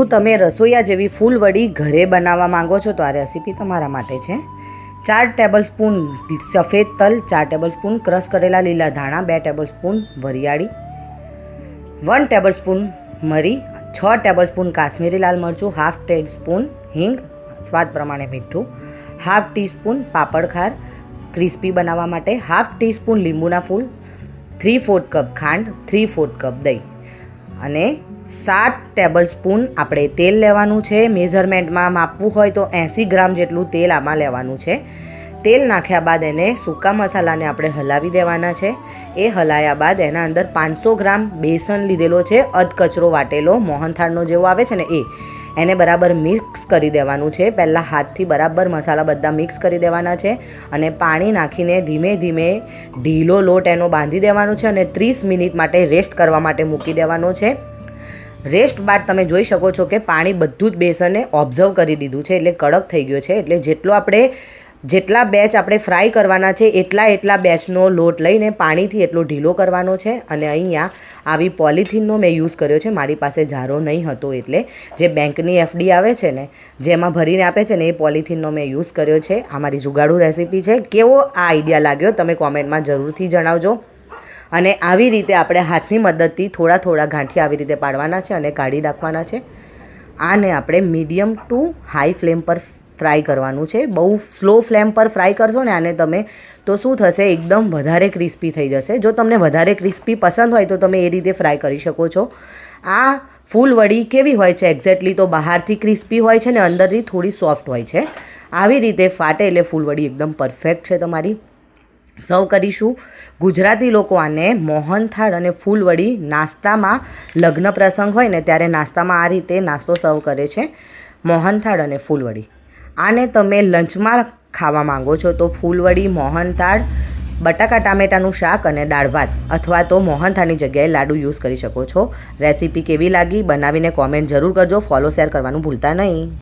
જો તમે રસોઈયા જેવી ફૂલવડી ઘરે બનાવવા માંગો છો તો આ રેસીપી તમારા માટે છે। 4 ટેબલસ્પૂન સફેદ તલ, 4 ટેબલસ્પૂન ક્રશ કરેલા લીલા ધાણા, 2 ટેબલસ્પૂન વરિયાળી, 1 ટેબલસ્પૂન મરી, 6 ટેબલસ્પૂન કાશ્મીરી લાલ મરચું, હાફ ટીસ્પૂન હિંગ, સ્વાદ પ્રમાણે મીઠું, હાફ ટીસ્પૂન પાપડ ખાર ક્રિસ્પી બનાવવા માટે, હાફ ટીસ્પૂન લીંબુના ફૂલ, 3/4 કપ ખાંડ, 3/4 કપ દહીં અને 7 ટેબલસ્પૂન આપણે તેલ લેવાનું છે। મેઝરમેન્ટમાં માપવું હોય તો 80 ગ્રામ જેટલું તેલ આમાં લેવાનું છે। તેલ નાખ્યા બાદ એને સૂકા મસાલાને આપણે હલાવી દેવાના છે। એ હલાયા બાદ એના અંદર 500 ગ્રામ બેસન લીધેલો છે, અધકચરો વાટેલો મોહનથાળનો જેવો આવે છે ને એને બરાબર મિક્સ કરી દેવાનું છે। પહેલાં હાથથી બરાબર મસાલા બધા મિક્સ કરી દેવાના છે અને પાણી નાખીને ધીમે ધીમે ઢીલો લોટ એનો બાંધી દેવાનો છે અને 30 મિનિટ માટે રેસ્ટ કરવા માટે મૂકી દેવાનો છે। રેસ્ટ બાદ તમે જોઈ શકો છો કે પાણી બધું જ બેસને ઓબ્ઝર્વ કરી દીધું છે, એટલે કડક થઈ ગયો છે। એટલે જેટલા બેચ આપણે ફ્રાય કરવાના છે એટલા બેચનો લોટ લઈને પાણીથી એટલો ઢીલો કરવાનો છે। અને અહીંયા આવી પોલિથીનનો મેં યુઝ કર્યો છે, મારી પાસે જારો નહીં હતો એટલે જે બેંકની એફડી આવે છે ને જેમાં ભરીને આપે છે ને એ પોલિથીનનો મેં યુઝ કર્યો છે। આ મારી જુગાડુ રેસીપી છે। કેવો આ આઈડિયા લાગ્યો તમે કોમેન્ટમાં જરૂરથી જણાવજો। અને આવી રીતે આપણે હાથની મદદથી થોડા થોડા ગાંઠિયા આવી રીતે પાડવાના છે અને કાઢી નાખવાના છે। આને આપણે મીડિયમ ટુ હાઈ ફ્લેમ પર ફ્રાય કરવાનું છે। બહુ સ્લો ફ્લેમ પર ફ્રાય કરશો ને આને તમે તો શું થશે, એકદમ વધારે ક્રિસ્પી થઈ જશે। જો તમને વધારે ક્રિસ્પી પસંદ હોય તો તમે એ રીતે ફ્રાય કરી શકો છો। આ ફૂલવડી કેવી હોય છે એક્ઝેક્ટલી, તો બહારથી ક્રિસ્પી હોય છે ને અંદરથી થોડી સોફ્ટ હોય છે। આવી રીતે ફાટે એટલે ફૂલવડી એકદમ પરફેક્ટ છે તમારી। સર્વ કરીશું। ગુજરાતી લોકો આને મોહનથાળ અને ફૂલવડી નાસ્તામાં, લગ્ન પ્રસંગ હોય ને ત્યારે નાસ્તામાં આ રીતે નાસ્તો સર્વ કરે છે, મોહનથાળ અને ફૂલવડી। આને તમે લંચમાં ખાવા માંગો છો તો ફૂલવડી, મોહનથાળ, બટાકા ટામેટાનું શાક અને દાળ ભાત અથવા તો મોહનથાળની જગ્યાએ લાડુ યુઝ કરી શકો છો। રેસીપી કેવી લાગી બનાવીને કોમેન્ટ જરૂર કરજો। ફોલો શેર કરવાનું ભૂલતા નહીં।